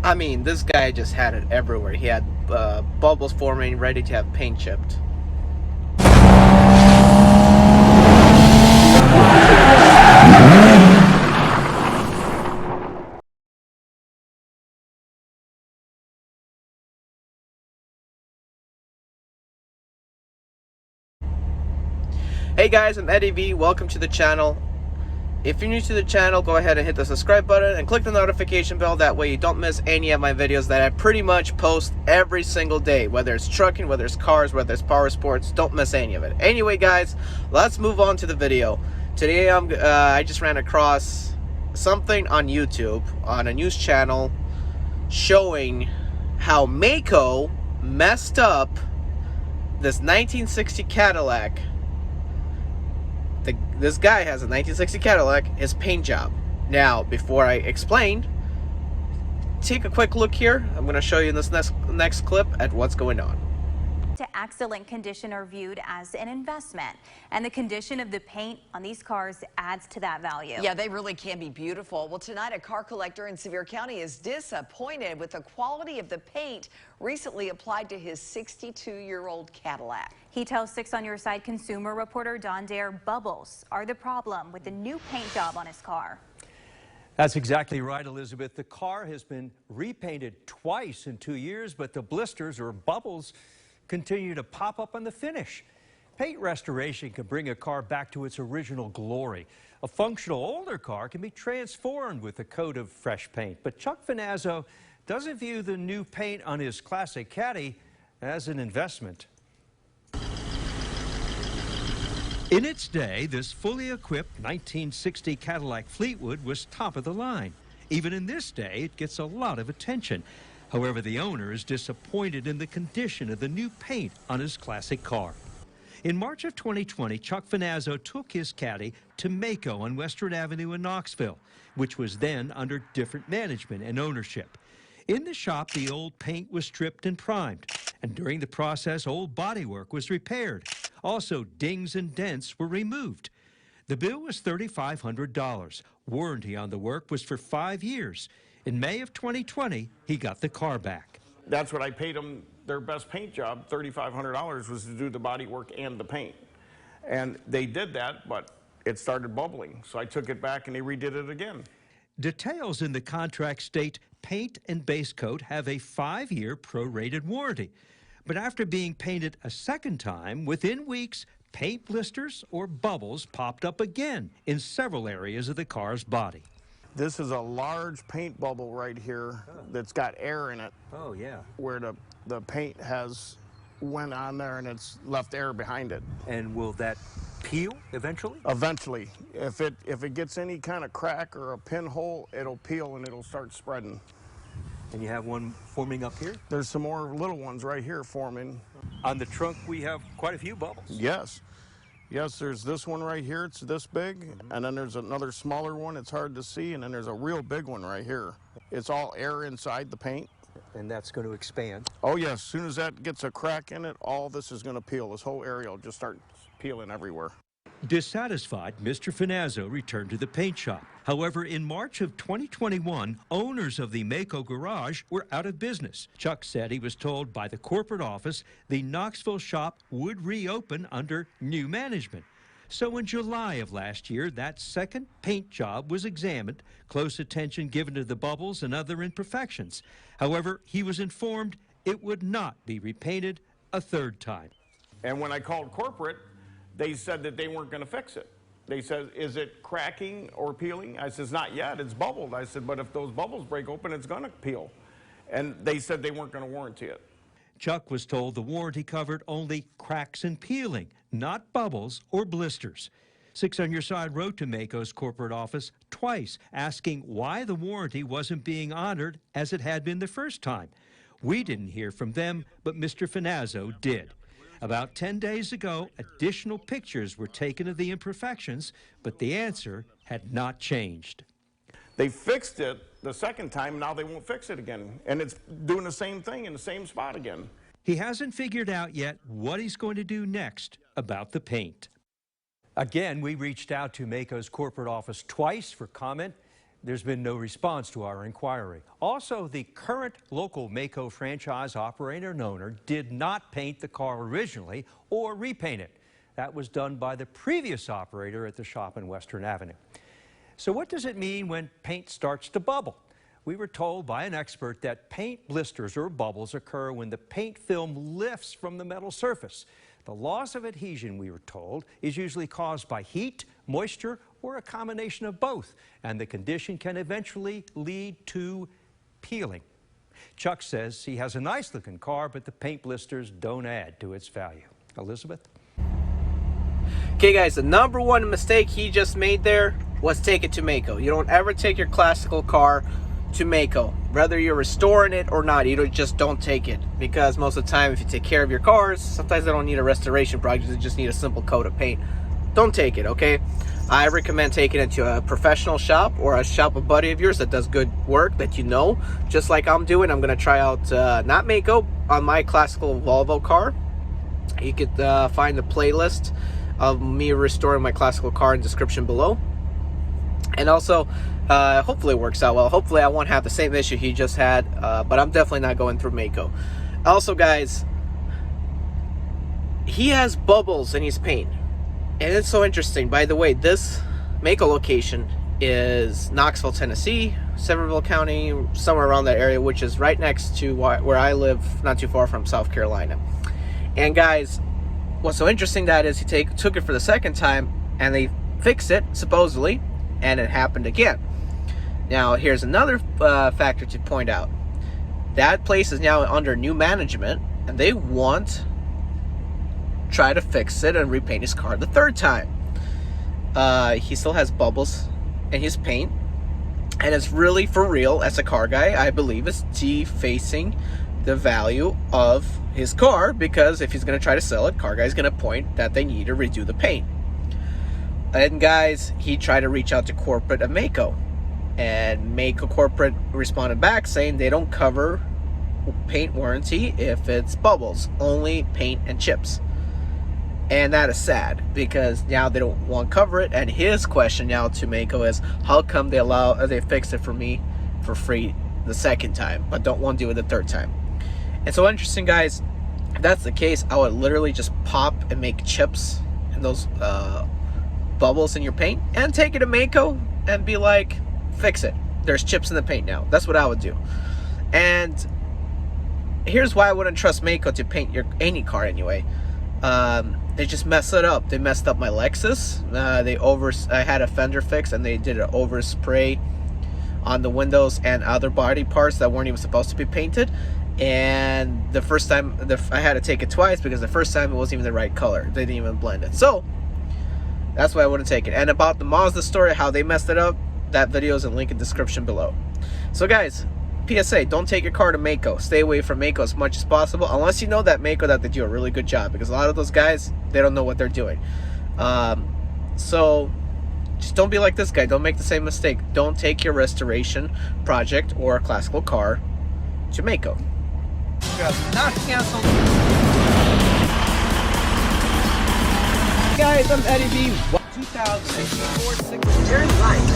I mean, this guy just had it everywhere. He had bubbles forming, ready to have paint chipped. Hey guys, I'm Eddie V. Welcome to the channel. If you're new to the channel, go ahead and hit the subscribe button and click the notification bell. That way you don't miss any of my videos that I pretty much post every single day. Whether it's trucking, whether it's cars, whether it's power sports, don't miss any of it. Anyway guys, let's move on to the video. Today I just ran across something on YouTube, on a news channel, showing how Maaco messed up this 1960 Cadillac. This guy has a 1960 Cadillac, his paint job. Now, before I explain, take a quick look here. I'm going to show you in this next clip at what's going on. To excellent condition are viewed as an investment, and the condition of the paint on these cars adds to that value. Yeah, they really can be beautiful. Well, tonight a car collector in Sevier County is disappointed with the quality of the paint recently applied to his 62-year-old Cadillac. He tells 6 on Your Side consumer reporter Don Dare bubbles are the problem with the new paint job on his car. That's exactly right, Elizabeth. The car has been repainted twice in 2 years, but the blisters or bubbles continue to pop up on the finish. Paint restoration can bring a car back to its original glory. A functional older car can be transformed with a coat of fresh paint. But Chuck Finazzo doesn't view the new paint on his classic Caddy as an investment. In its day, this fully equipped 1960 Cadillac Fleetwood was top of the line. Even in this day, it gets a lot of attention. However, the owner is disappointed in the condition of the new paint on his classic car. In March of 2020, Chuck Finazzo took his Caddy to Maaco on Western Avenue in Knoxville, which was then under different management and ownership. In the shop, the old paint was stripped and primed, and during the process, old bodywork was repaired. Also, dings and dents were removed. The bill was $3,500. Warranty on the work was for 5 years. In May of 2020, he got the car back. That's what I paid them their best paint job, $3,500, was to do the body work and the paint. And they did that, but it started bubbling. So I took it back and they redid it again. Details in the contract state paint and base coat have a 5-year prorated warranty. But after being painted a second time, within weeks, paint blisters or bubbles popped up again in several areas of the car's body. This is a large paint bubble right here that's got air in it. Oh, yeah. Where the paint has went on there and it's left air behind it. And will that peel eventually? Eventually. If it gets any kind of crack or a pinhole, it'll peel and it'll start spreading. And you have one forming up here? There's some more little ones right here forming. On the trunk, we have quite a few bubbles. Yes. Yes, there's this one right here, it's this big, and then there's another smaller one, it's hard to see, and then there's a real big one right here. It's all air inside the paint. And that's going to expand? Oh yes, as soon as that gets a crack in it, all this is going to peel. This whole area will just start peeling everywhere. Dissatisfied, Mr. Finazzo returned to the paint shop. However, in March of 2021, owners of the Maaco garage were out of business. Chuck said he was told by the corporate office the Knoxville shop would reopen under new management. So in July of last year, that second paint job was examined, close attention given to the bubbles and other imperfections. However, he was informed it would not be repainted a third time. And when I called corporate, they said that they weren't going to fix it. They said, is it cracking or peeling? I said, not yet, it's bubbled. I said, but if those bubbles break open, it's going to peel. And they said they weren't going to warranty it. Chuck was told the warranty covered only cracks and peeling, not bubbles or blisters. 6 on Your Side wrote to Maaco's corporate office twice, asking why the warranty wasn't being honored as it had been the first time. We didn't hear from them, but Mr. Finazzo did. About 10 days ago, additional pictures were taken of the imperfections, but the answer had not changed. They fixed it the second time, now they won't fix it again. And it's doing the same thing in the same spot again. He hasn't figured out yet what he's going to do next about the paint. Again, we reached out to Maaco's corporate office twice for comment. There's been no response to our inquiry. Also, the current local Maaco franchise operator and owner did not paint the car originally or repaint it. That was done by the previous operator at the shop in Western Avenue. So what does it mean when paint starts to bubble? We were told by an expert that paint blisters or bubbles occur when the paint film lifts from the metal surface. The loss of adhesion, we were told, is usually caused by heat, moisture, or a combination of both, and the condition can eventually lead to peeling. Chuck says he has a nice-looking car, but the paint blisters don't add to its value. Elizabeth? Okay guys, the number one mistake he just made there was take it to Maaco. You don't ever take your classical car to Maaco. Whether you're restoring it or not, just don't take it. Because most of the time, if you take care of your cars, sometimes they don't need a restoration project, they just need a simple coat of paint. Don't take it, okay? I recommend taking it to a professional shop or a shop, a buddy of yours that does good work that you know. Just like I'm doing, I'm gonna try out, not Maaco, on my classical Volvo car. You could find the playlist of me restoring my classical car in the description below. And also, hopefully it works out well. Hopefully I won't have the same issue he just had, but I'm definitely not going through Maaco. Also guys, he has bubbles in his paint. And it's so interesting. By the way, this Maaco location is Knoxville, Tennessee, Sevierville County, somewhere around that area, which is right next to where I live, not too far from South Carolina. And guys, what's so interesting that is he took it for the second time and they fixed it, supposedly, and it happened again. Now, here's another factor to point out. That place is now under new management, and they try to fix it and repaint his car the third time. He still has bubbles in his paint, and it's really, for real, as a car guy, I believe it's defacing the value of his car, because if he's going to try to sell it, car guy's going to point that they need to redo the paint. And guys, he tried to reach out to corporate at Maaco, and Maaco corporate responded back saying they don't cover paint warranty if it's bubbles, only paint and chips. And that is sad, because now they don't want to cover it. And his question now to Maaco is, how come they fixed it for me for free the second time, but don't want to do it the third time? And so interesting, guys. If that's the case, I would literally just pop and make chips in those bubbles in your paint and take it to Maaco and be like, fix it. There's chips in the paint now. That's what I would do. And here's why I wouldn't trust Maaco to paint any car anyway. They just mess it up. They messed up my Lexus. I had a fender fix, and they did an overspray on the windows and other body parts that weren't even supposed to be painted. And the first time, I had to take it twice, because the first time it wasn't even the right color. They didn't even blend it. So that's why I wouldn't take it. And about the Mazda story, how they messed it up, that video is in link in the description below. So guys, PSA, don't take your car to Maaco. Stay away from Maaco as much as possible, unless you know that Maaco, that they do a really good job, because a lot of those guys, they don't know what they're doing. So just don't be like this guy. Don't make the same mistake. Don't take your restoration project or a classical car to Maaco. Not canceled. Guys, I'm Eddie V. 2016 Very nice.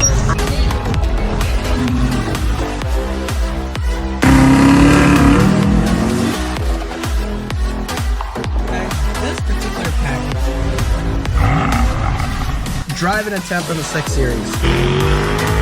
This particular package, driving a temp in the 6 Series.